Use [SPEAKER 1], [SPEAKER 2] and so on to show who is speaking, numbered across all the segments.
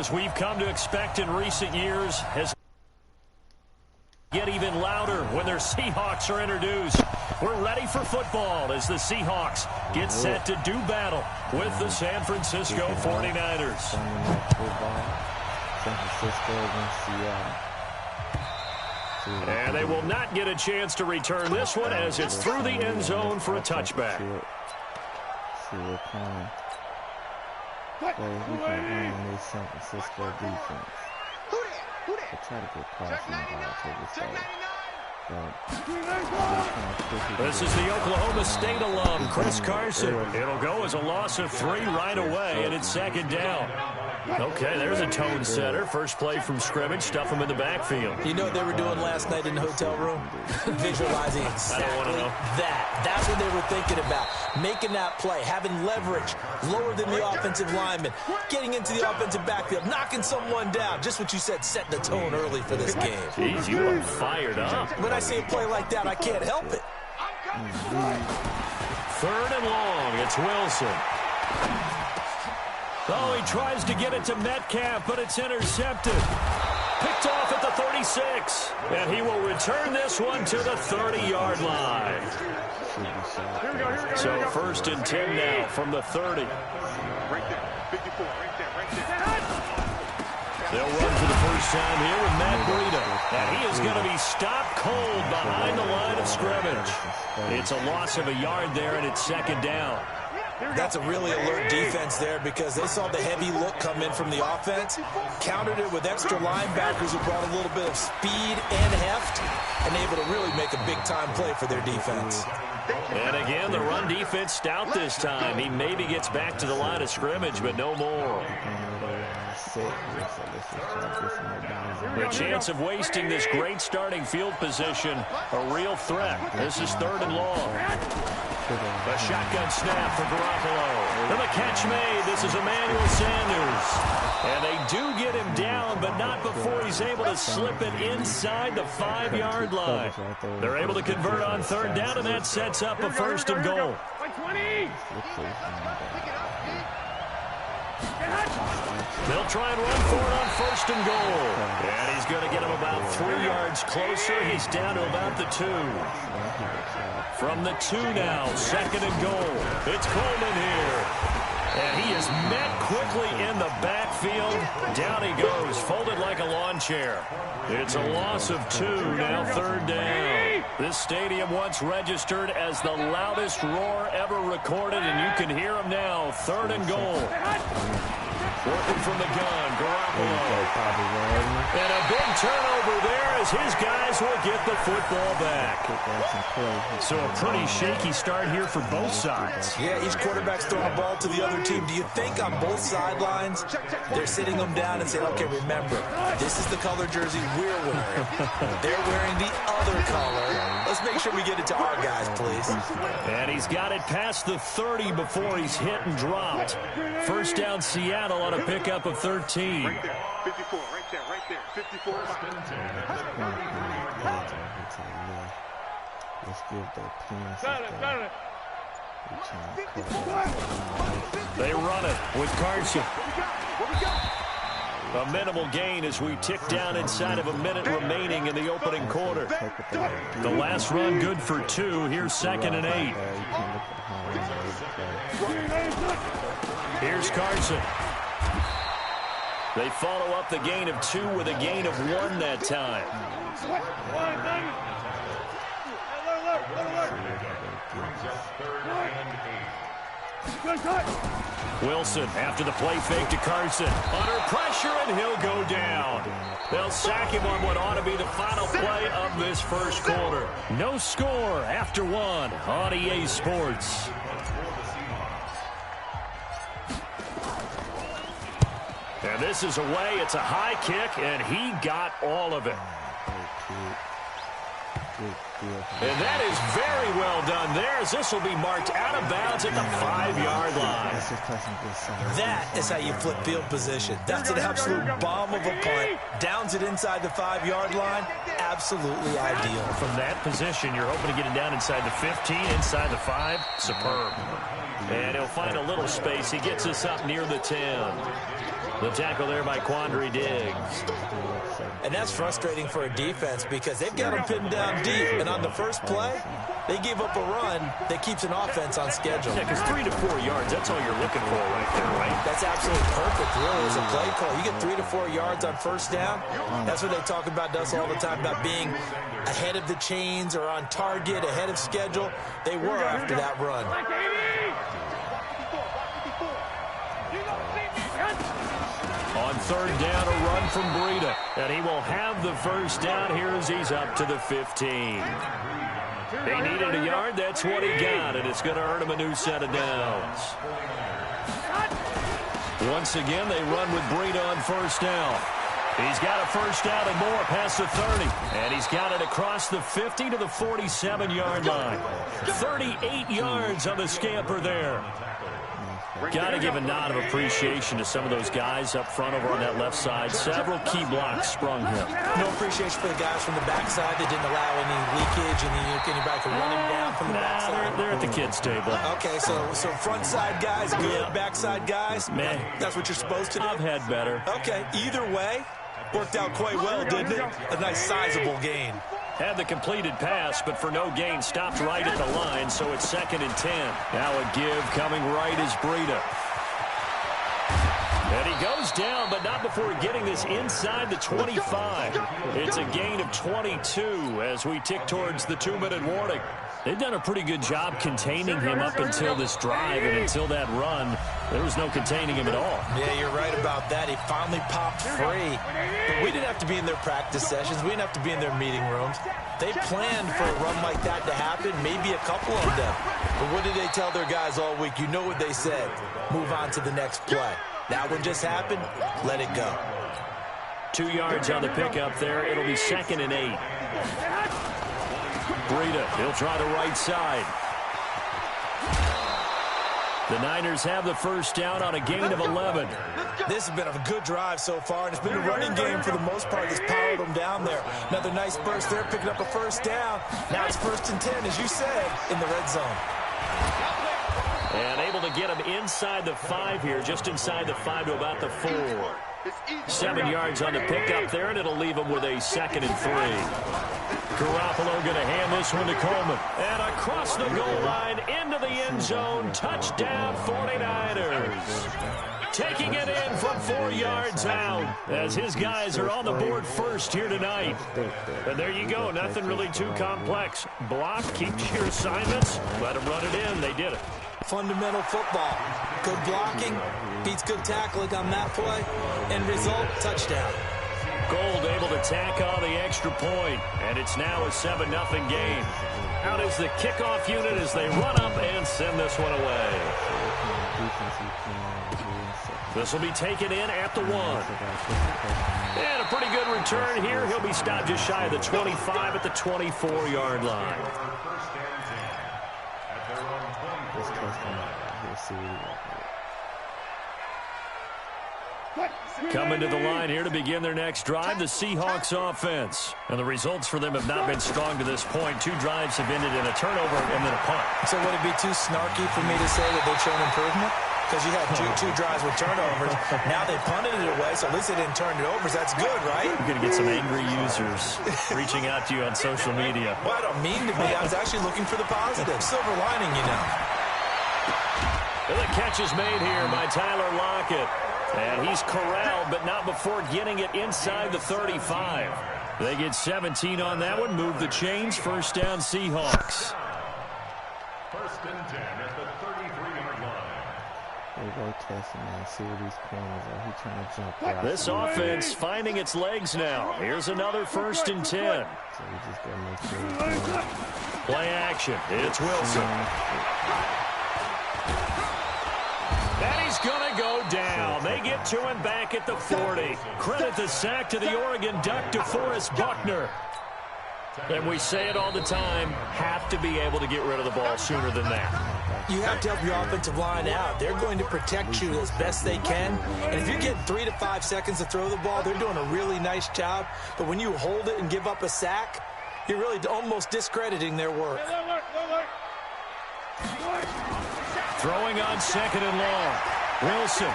[SPEAKER 1] As we've come to expect in recent years, has get even louder when their Seahawks are introduced. We're ready for football as the Seahawks get set to do battle with the San Francisco 49ers.
[SPEAKER 2] San Francisco against Seattle.
[SPEAKER 1] And they will not get a chance to return this one as it's through the end zone for a touchback.
[SPEAKER 2] See what kind of play we can run on this San Francisco defense. They try to get crossing the ball to this day.
[SPEAKER 1] This is the Oklahoma State alum, Chris Carson. It'll go as a loss of 3 right away, and it's second down. Okay, there's a tone setter. First play from scrimmage, stuff them in the backfield.
[SPEAKER 3] You know what they were doing last night in the hotel room? Visualizing exactly that. That's what they were thinking about. Making that play, having leverage, lower than the offensive lineman, getting into the offensive backfield, knocking someone down. Just what you said, setting the tone early for this game.
[SPEAKER 1] Jeez, you are fired up.
[SPEAKER 3] When I see a play like that, I can't help it.
[SPEAKER 1] 3rd and long, it's Wilson. Oh, he tries to get it to Metcalf, but it's intercepted. Picked off at the 36. And he will return this one to the 30-yard line. So 1st and 10 now from the 30. They'll run for the first time here with Matt Breida. And he is going to be stopped cold behind the line of scrimmage. It's a loss of a yard there, and it's 2nd down.
[SPEAKER 3] That's a really alert defense there because they saw the heavy look come in from the offense, countered it with extra linebackers who brought a little bit of speed and heft, and able to really make a big-time play for their defense.
[SPEAKER 1] And again, the run defense stout this time. He maybe gets back to the line of scrimmage, but no more. The chance of wasting this great starting field position, a real threat. This is 3rd and long. A shotgun snap for Garoppolo. And the catch made. This is Emmanuel Sanders. And they do get him down, but not before he's able to slip it inside the 5-yard line. They're able to convert on 3rd down, and that sets up a 1st and goal. They'll try and run for it on 1st and goal. And he's going to get him about 3 yards closer. He's down to about the 2. From the 2 now, 2nd and goal. It's Coleman here. And he is met quickly in the backfield. Down he goes, folded like a lawn chair. It's a loss of 2, now 3rd down. This stadium once registered as the loudest roar ever recorded, and you can hear him now, 3rd and goal. Working from the gun, Garoppolo. And a big turnover there as his guys will get the football back. So a pretty shaky start here for both sides.
[SPEAKER 3] Yeah, each quarterback's throwing a ball to the other team. Do you think on both sidelines they're sitting them down and saying, okay, remember, this is the color jersey we're wearing. They're wearing the other color. Let's make sure we get it to our guys, please.
[SPEAKER 1] And he's got it past the 30 before he's hit and dropped. 1st down Seattle on a pickup of 13.
[SPEAKER 4] Right there, 54, right there, 54.
[SPEAKER 2] Let's give the
[SPEAKER 1] They run it with Carson. A minimal gain as we tick down inside of a minute remaining in the opening quarter. The last run good for 2. Here's 2nd and 8. Here's Carson. They follow up the gain of 2 with a gain of 1 that time. Wilson after the play fake to Carson. Under pressure, and he'll go down. They'll sack him on what ought to be the final play of this first quarter. No score after 1 on EA Sports. And this is away. It's a high kick, and he got all of it. And that is very well done there, as this will be marked out of bounds at the 5-yard line.
[SPEAKER 3] That is how you flip field position. That's an absolute bomb of a punt. Downs it inside the 5-yard line. Absolutely ideal.
[SPEAKER 1] From that position, you're hoping to get it down inside the 15, inside the 5. Superb. And he'll find a little space. He gets us up near the 10. The tackle there by Quandre Diggs.
[SPEAKER 3] And that's frustrating for a defense because they've got them pinned down deep. And on the first play, they gave up a run that keeps an offense on schedule.
[SPEAKER 1] Yeah, because 3 to 4 yards, that's all you're looking for right there, right?
[SPEAKER 3] That's absolutely perfect, really, as a play call. You get 3 to 4 yards on first down. That's what they talk about us all the time, about being ahead of the chains or on target, ahead of schedule. They were after that run.
[SPEAKER 1] On third down, a run from Breida. And he will have the first down here as he's up to the 15. He needed a yard. That's what he got, and it's going to earn him a new set of downs. Once again, they run with Breida on first down. He's got a first down and more past the 30. And he's got it across the 50 to the 47-yard line. 38 yards on the scamper there. Got to give a nod of appreciation to some of those guys up front over on that left side. Several key blocks sprung him.
[SPEAKER 3] No appreciation for the guys from the backside that didn't allow any leakage and anybody could run him down from the backside.
[SPEAKER 1] They're at the kids' table.
[SPEAKER 3] Okay, so front side guys, good. Backside guys,
[SPEAKER 1] man,
[SPEAKER 3] that's what you're supposed to do.
[SPEAKER 1] I've had better.
[SPEAKER 3] Okay, either way, worked out quite well, didn't it? A nice sizable gain.
[SPEAKER 1] Had the completed pass, but for no gain, stopped right at the line, so it's 2nd and 10. Now a give coming right is Breida. And he goes down, but not before getting this inside the 25. It's a gain of 22 as we tick towards the 2-minute warning. They've done a pretty good job containing him up until this drive, and until that run, there was no containing him at all.
[SPEAKER 3] Yeah, you're right about that. He finally popped free. But we didn't have to be in their practice sessions. We didn't have to be in their meeting rooms. They planned for a run like that to happen, maybe a couple of them. But what did they tell their guys all week? You know what they said. Move on to the next play. That one just happened. Let it go.
[SPEAKER 1] 2 yards on the pickup there. It'll be 2nd and 8. Breida, he'll try the right side. The Niners have the first down on a gain of 11.
[SPEAKER 3] This has been a good drive so far, and it's been a running game for the most part that's powered them down there. Another nice burst there, picking up a first down. Now it's 1st and 10, as you said, in the red zone.
[SPEAKER 1] And able to get him inside the 5 here, just inside the 5 to about the 4. 7 yards on the pickup there, and it'll leave him with a 2nd and 3. Garoppolo going to hand this one to Coleman. And across the goal line, into the end zone, touchdown 49ers. Taking it in from 4 yards out as his guys are on the board first here tonight. And there you go, nothing really too complex. Block, keep to your assignments, let them run it in. They did it.
[SPEAKER 3] Fundamental football. Good blocking, beats good tackling on that play. End result, touchdown.
[SPEAKER 1] Gold able to tack on the extra point, and it's now a 7-0 game. Out is the kickoff unit as they run up and send this one away. This will be taken in at the 1. And a pretty good return here. He'll be stopped just shy of the 25 at the 24-yard line. Coming to the line here to begin their next drive, the Seahawks offense. And the results for them have not been strong to this point. 2 drives have ended in a turnover and then a punt.
[SPEAKER 3] So would it be too snarky for me to say that they've shown improvement? Because you had two drives with turnovers. Now they punted it away, so at least they didn't turn it over. That's good, right?
[SPEAKER 1] You're going to get some angry users reaching out to you on social media.
[SPEAKER 3] Well, I don't mean to be. I was actually looking for the positive. Silver lining, you know.
[SPEAKER 1] And the catch is made here by Tyler Lockett. And he's corralled, but not before getting it inside the 35. They get 17 on that one. Move the chains. First down, Seahawks.
[SPEAKER 5] 1st and 10 at the 33-yard line.
[SPEAKER 2] They go testing and see where these corners are. He's trying to jump right.
[SPEAKER 1] This offense finding its legs now. Here's another 1st and 10.
[SPEAKER 2] So we just got to make sure.
[SPEAKER 1] Play action. It's Wilson. And he's going to go down. They get to him back at the 40. Credit the sack to the Oregon Duck, DeForest Buckner. And we say it all the time, have to be able to get rid of the ball sooner than that.
[SPEAKER 3] You have to help your offensive line out. They're going to protect you as best they can. And if you're getting 3 to 5 seconds to throw the ball, they're doing a really nice job. But when you hold it and give up a sack, you're really almost discrediting their work.
[SPEAKER 1] Throwing on 2nd and long. Wilson.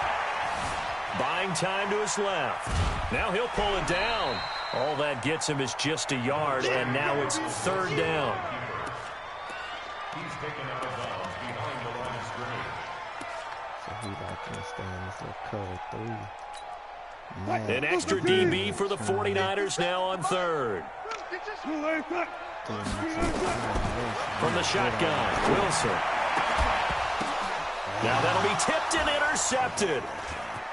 [SPEAKER 1] Buying time to his left. Now he'll pull it down. All that gets him is just a yard, and now it's third down.
[SPEAKER 5] He's taken out of bounds behind the line of scrimmage.
[SPEAKER 2] So he like to stay in this little cover 3.
[SPEAKER 1] An extra DB for the 49ers now on third. From the shotgun, Wilson. Now that'll be tipped and intercepted.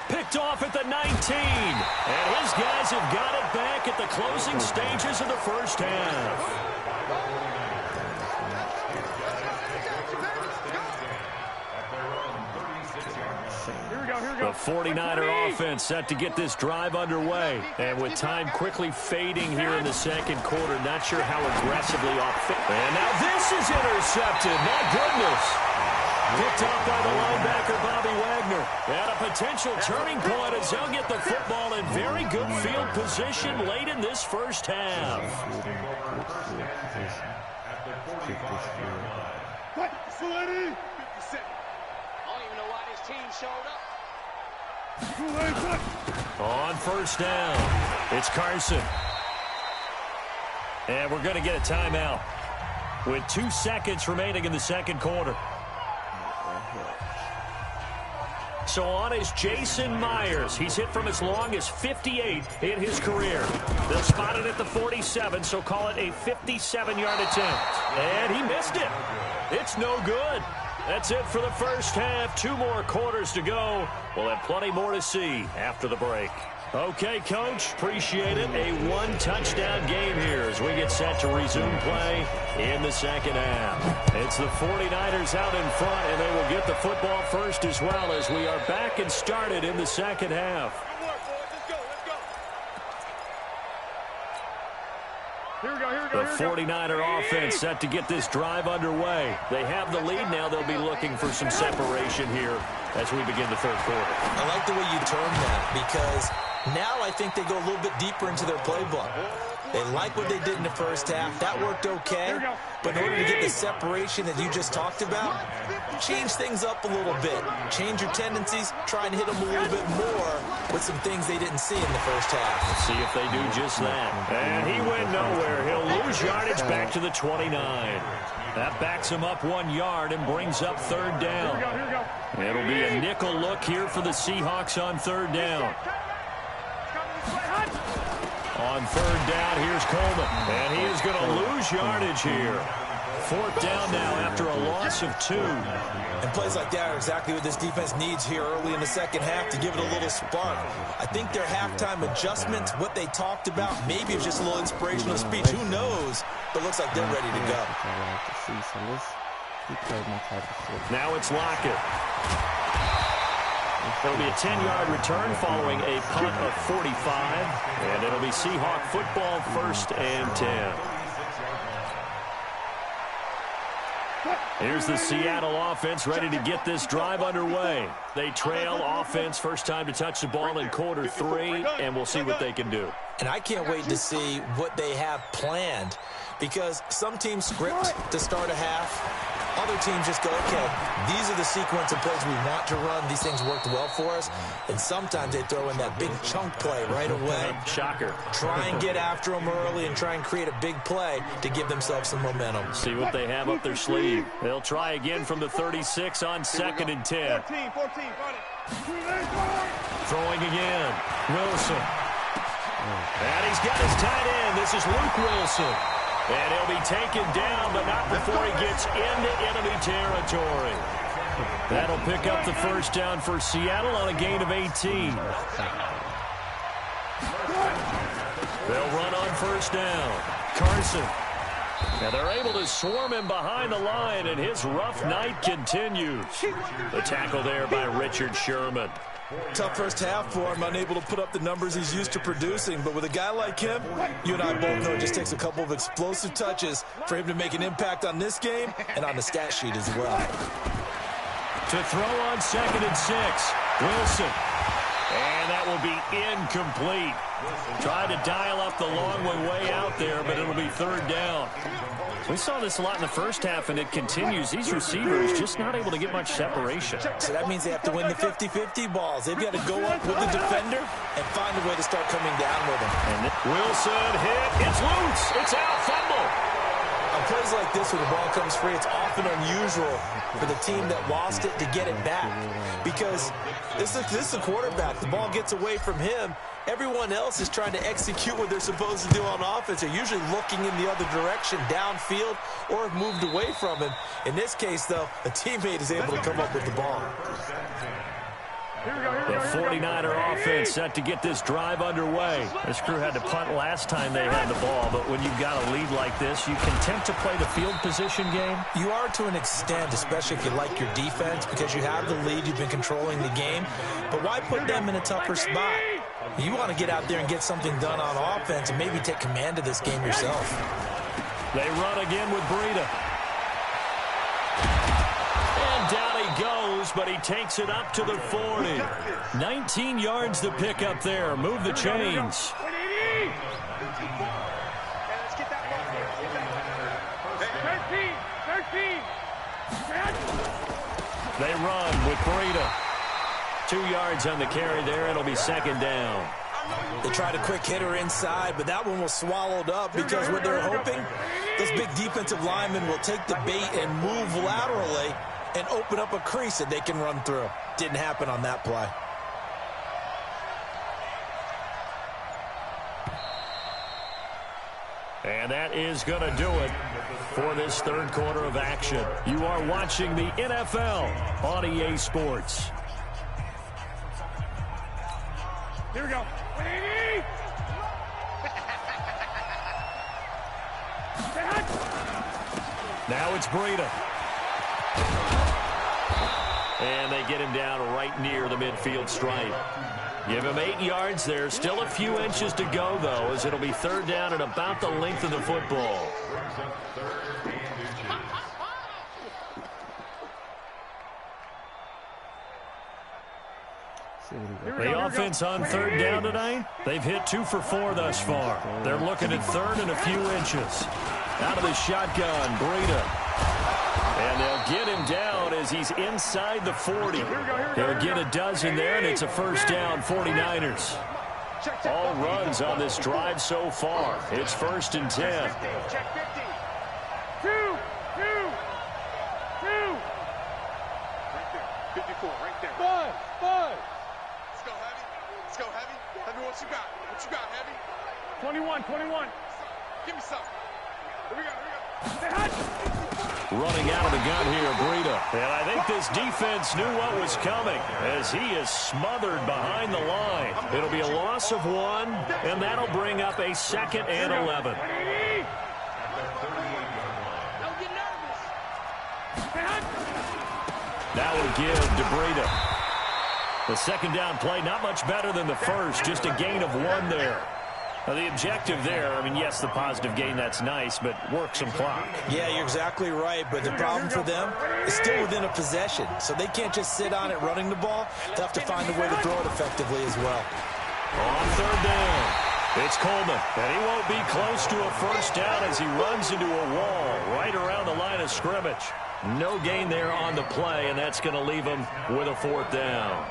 [SPEAKER 1] Picked off at the 19. And his guys have got it back at the closing stages of the first half. The 49er offense set to get this drive underway. And with time quickly fading here in the second quarter, not sure how aggressively off. And now this is intercepted. My goodness. Picked off by the linebacker, Bobby Wagner. And a potential turning point as they'll get the football in very good field position late in this first half.
[SPEAKER 4] What? I don't even know why this team showed up.
[SPEAKER 1] On first down, it's Carson. And we're going to get a timeout with 2 seconds remaining in the second quarter. So on is Jason Myers. He's hit from as long as 58 in his career. They'll spot it at the 47, so call it a 57-yard attempt. And he missed it. It's no good. That's it for the first half. 2 more quarters to go. We'll have plenty more to see after the break. Okay, Coach, appreciate it. A 1-touchdown game here as we get set to resume play in the second half. It's the 49ers out in front, and they will get the football first as well as we are back and started in the second half. The 49er offense set to get this drive underway. They have the lead now. They'll be looking for some separation here as we begin the third quarter.
[SPEAKER 3] I like the way you term that because now I think they go a little bit deeper into their playbook. They like what they did in the first half. That worked okay. But in order to get the separation that you just talked about, change things up a little bit. Change your tendencies. Try and hit them a little bit more with some things they didn't see in the first half.
[SPEAKER 1] Let's see if they do just that. And he went nowhere. He'll lose yardage back to the 29. That backs him up 1 yard and brings up third down. It'll be a nickel look here for the Seahawks on third down. On third down, here's Coleman. And he is going to lose yardage here. Fourth down now after a loss of 2.
[SPEAKER 3] And plays like that are exactly what this defense needs here early in the second half to give it a little spark. I think their halftime adjustment, what they talked about, maybe it's just a little inspirational speech. Who knows? But looks like they're ready to go.
[SPEAKER 1] Now it's Lockett. It'll be a 10-yard return following a punt of 45. And it'll be Seahawk football, 1st and 10. Here's the Seattle offense ready to get this drive underway. They trail offense, first time to touch the ball in quarter 3, and we'll see what they can do.
[SPEAKER 3] And I can't wait to see what they have planned because some teams script to start a half. Other teams just go, okay, these are the sequence of plays we want to run. These things worked well for us. And sometimes they throw in that big chunk play right away.
[SPEAKER 1] Shocker.
[SPEAKER 3] Try and get after them early and try and create a big play to give themselves some momentum.
[SPEAKER 1] See what they have up their sleeve. They'll try again from the 36 on 2nd and 10.
[SPEAKER 4] 14,
[SPEAKER 1] Throwing again. Wilson. And he's got his tight end. This is Luke Wilson. And he'll be taken down, but not before he gets into enemy territory. That'll pick up the first down for Seattle on a gain of 18. They'll run on first down. Carson. And they're able to swarm him behind the line, and his rough night continues. The tackle there by Richard Sherman.
[SPEAKER 3] Tough first half for him, unable to put up the numbers he's used to producing. But with a guy like him, you and I both know it just takes a couple of explosive touches for him to make an impact on this game and on the stat sheet as well.
[SPEAKER 1] To throw on 2nd and 6, Wilson. And that that will be incomplete. Tried to dial up the long one way out there, but it'll be third down. We saw this a lot in the first half, and it continues. These receivers just not able to get much separation.
[SPEAKER 3] So that means they have to win the 50-50 balls. They've got to go up with the defender and find a way to start coming down with him.
[SPEAKER 1] And Wilson hit. It's loose. It's out. Fumble.
[SPEAKER 3] On plays like this, when the ball comes free, it's often unusual for the team that lost it to get it back. Because this is a quarterback. The ball gets away from him. Everyone else is trying to execute what they're supposed to do on offense. They're usually looking in the other direction, downfield, or have moved away from him. In this case, though, a teammate is able to come up with the ball.
[SPEAKER 1] The 49er offense set to get this drive underway. This crew had to punt last time they had the ball, but when you've got a lead like this, you content to play the field position game?
[SPEAKER 3] You are to an extent, especially if you like your defense, because you have the lead, you've been controlling the game. But why put them in a tougher spot? You want to get out there and get something done on offense and maybe take command of this game yourself.
[SPEAKER 1] They run again with Breida. And down he goes, but he takes it up to the 40. 19 yards to pick up there. Move the chains. They run with Breida. 2 yards on the carry there. It'll be second down.
[SPEAKER 3] They tried a quick hitter inside, but that one was swallowed up because what they're hoping, those big defensive linemen will take the bait and move laterally and open up a crease that they can run through. Didn't happen on that play.
[SPEAKER 1] And that is going to do it for this third quarter of action. You are watching the NFL on EA Sports.
[SPEAKER 6] Here we go.
[SPEAKER 1] Now it's Breida. And they get him down right near the midfield stripe. Give him 8 yards there. Still a few inches to go, though, as it'll be third down at about the length of the football. The offense on third down tonight, they've hit 2 for 4 thus far. They're looking at third and a few inches. Out of the shotgun, Breida. And they'll get him down as he's inside the 40. He'll get a dozen there, and it's a first down, 49ers. All runs on this drive so far. It's 1st and 10.
[SPEAKER 6] Check 50. 2. Right there. 54, right there. 5. Let's go, Heavy. Heavy, what you got? What you got, Heavy? 21. Give me something. Here we go.
[SPEAKER 1] Running out of the gun here, Breida. And I think this defense knew what was coming as he is smothered behind the line. It'll be a loss of 1, and that'll bring up a 2nd and 11. Now we'll give to Breida. The second down play, not much better than the first, just a gain of 1 there. Now, the objective there, I mean, yes, the positive gain, that's nice, but work some clock.
[SPEAKER 3] Yeah, you're exactly right, but the problem for them is still within a possession, so they can't just sit on it running the ball. They'll have to find a way to throw it effectively as well.
[SPEAKER 1] On third down, it's Coleman, and he won't be close to a first down as he runs into a wall right around the line of scrimmage. No gain there on the play, and that's going to leave him with a 4th down.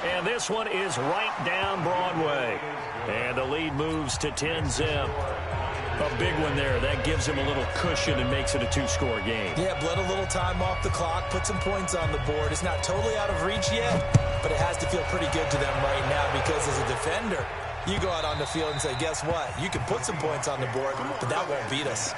[SPEAKER 1] And this one is right down Broadway. And the lead moves to 10-zip. A big one there. That gives him a little cushion and makes it a 2-score game.
[SPEAKER 3] Yeah, bled a little time off the clock, put some points on the board. It's not totally out of reach yet, but it has to feel pretty good to them right now because as a defender, you go out on the field and say, guess what? You can put some points on the board, but that won't beat us.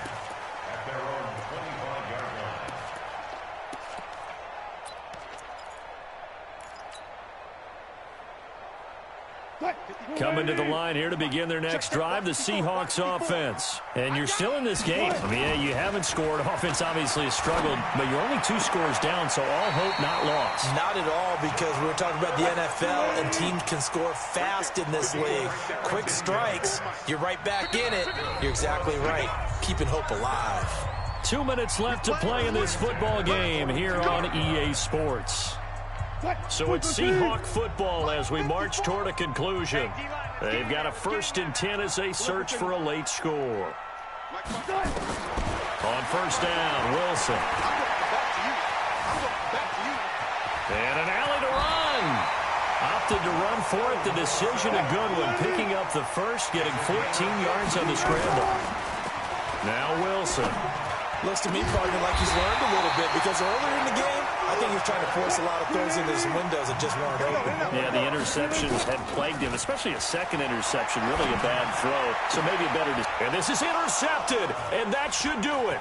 [SPEAKER 1] Coming to the line here to begin their next drive, the Seahawks offense. And you're still in this game. I mean, yeah, you haven't scored. Offense obviously has struggled, but you're only 2 scores down, so all hope not lost.
[SPEAKER 3] Not at all, because we're talking about the NFL, and teams can score fast in this league. Quick strikes, you're right back in it. You're exactly right. Keeping hope alive.
[SPEAKER 1] 2 minutes left to play in this football game here on EA Sports. So it's Seahawk football as we march toward a conclusion. They've got a 1st and 10 as they search for a late score. On 1st down, Wilson. And an alley to run. Opted to run for it. The decision a good one. Picking up the first, getting 14 yards on the scramble. Now Wilson.
[SPEAKER 3] Looks to me, partner, like he's learned a little bit because earlier in the game, I think he was trying to force a lot of throws into his windows that just weren't open.
[SPEAKER 1] Yeah, the interceptions had plagued him, especially a second interception. Really a bad throw, so maybe a better... And this is intercepted, and that should do it.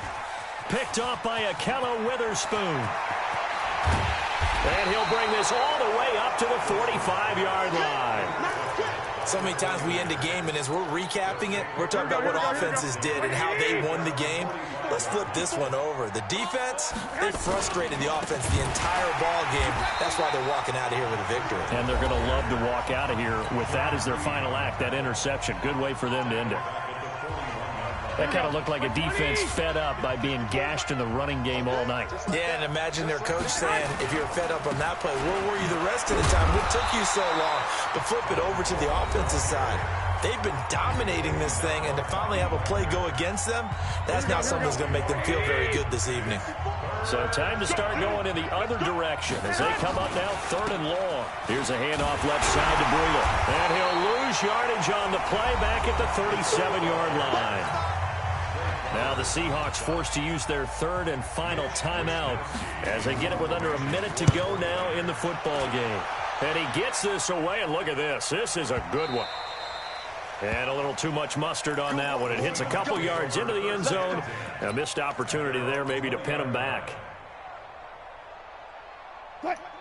[SPEAKER 1] Picked off by Akello Witherspoon. And he'll bring this all the way up to the 45-yard line.
[SPEAKER 3] So many times we end a game, and as we're recapping it, we're talking about what offenses did and how they won the game. Let's flip this one over. The defense, they frustrated the offense the entire ball game. That's why they're walking out of here with a victory.
[SPEAKER 1] And they're going to love to walk out of here with that as their final act, that interception. Good way for them to end it. That kind of looked like a defense fed up by being gashed in the running game all night.
[SPEAKER 3] Yeah, and imagine their coach saying, if you're fed up on that play, where were you the rest of the time? What took you so long? But flip it over to the offensive side. They've been dominating this thing, and to finally have a play go against them, that's not something that's going to make them feel very good this evening.
[SPEAKER 1] So time to start going in the other direction as they come up now 3rd and long. Here's a handoff left side to Brewer. And he'll lose yardage on the play back at the 37-yard line. Now the Seahawks forced to use their 3rd and final timeout as they get it with under a minute to go now in the football game. And he gets this away, and look at this. This is a good one. And a little too much mustard on that one. It hits a couple yards into the end zone. A missed opportunity there maybe to pin him back.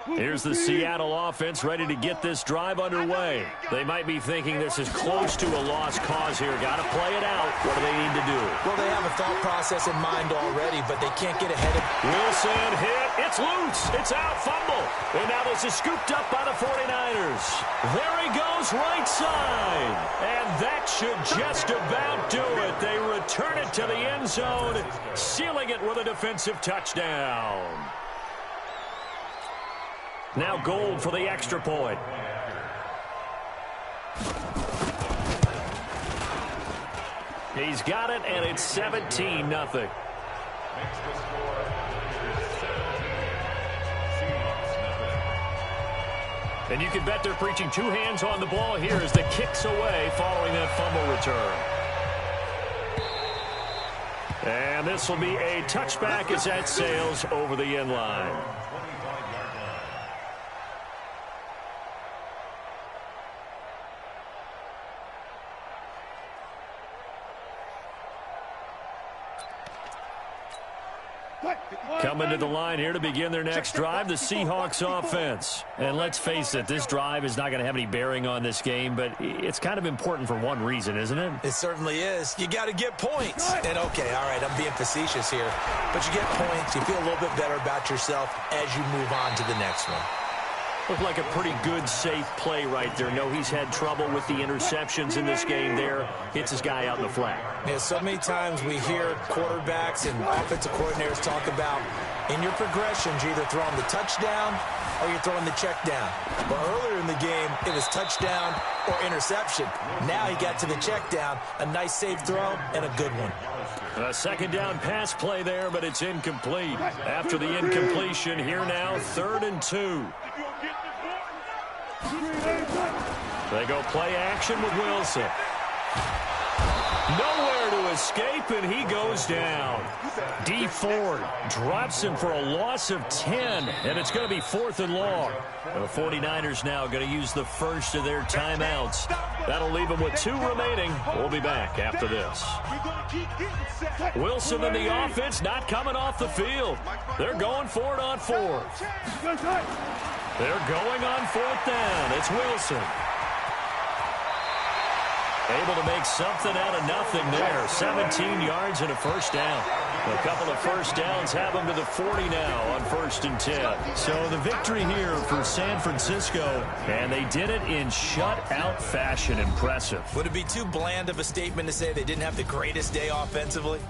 [SPEAKER 1] Here's the Seattle offense ready to get this drive underway. They might be thinking this is close to a lost cause here. Got to play it out. What do they need to do?
[SPEAKER 3] Well, they have a thought process in mind already, but they can't get ahead of...
[SPEAKER 1] Wilson hit. It's loose. It's out. Fumble. And now this is scooped up by the 49ers. There he goes right side. And that should just about do it. They return it to the end zone, sealing it with a defensive touchdown. Now Gold for the extra point. He's got it, and it's 17-0. And you can bet they're preaching 2 hands on the ball here as the kick's away following that fumble return. And this will be a touchback as that sails over the end line. Coming to the line here to begin their next drive, the Seahawks offense. And let's face it, this drive is not going to have any bearing on this game, but it's kind of important for one reason, isn't it?
[SPEAKER 3] It certainly is. You got to get points. And okay, all right, I'm being facetious here, but you get points, you feel a little bit better about yourself as you move on to the next one.
[SPEAKER 1] Looked like a pretty good, safe play right there. No, he's had trouble with the interceptions in this game there. Hits his guy out in the flat.
[SPEAKER 3] Yeah, so many times we hear quarterbacks and offensive coordinators talk about in your progressions, you're either throwing the touchdown or you're throwing the check down. But earlier in the game, it was touchdown or interception. Now he got to the check down, a nice safe throw and a good one.
[SPEAKER 1] A 2nd down pass play there, but it's incomplete. After the incompletion, here now, 3rd and 2. They go play action with Wilson. Nowhere to escape, and he goes down. D Ford drops him for a loss of 10, and it's going to be 4th and long. The 49ers now going to use the first of their timeouts. That'll leave them with 2 remaining. We'll be back after this. Wilson and the offense not coming off the field. They're going for it on 4th. They're going on 4th down. It's Wilson. Able to make something out of nothing there. 17 yards and a 1st down. A couple of 1st downs have them to the 40 now on 1st and 10. So the victory here for San Francisco, and they did it in shutout fashion. Impressive.
[SPEAKER 3] Would it be too bland of a statement to say they didn't have the greatest day offensively?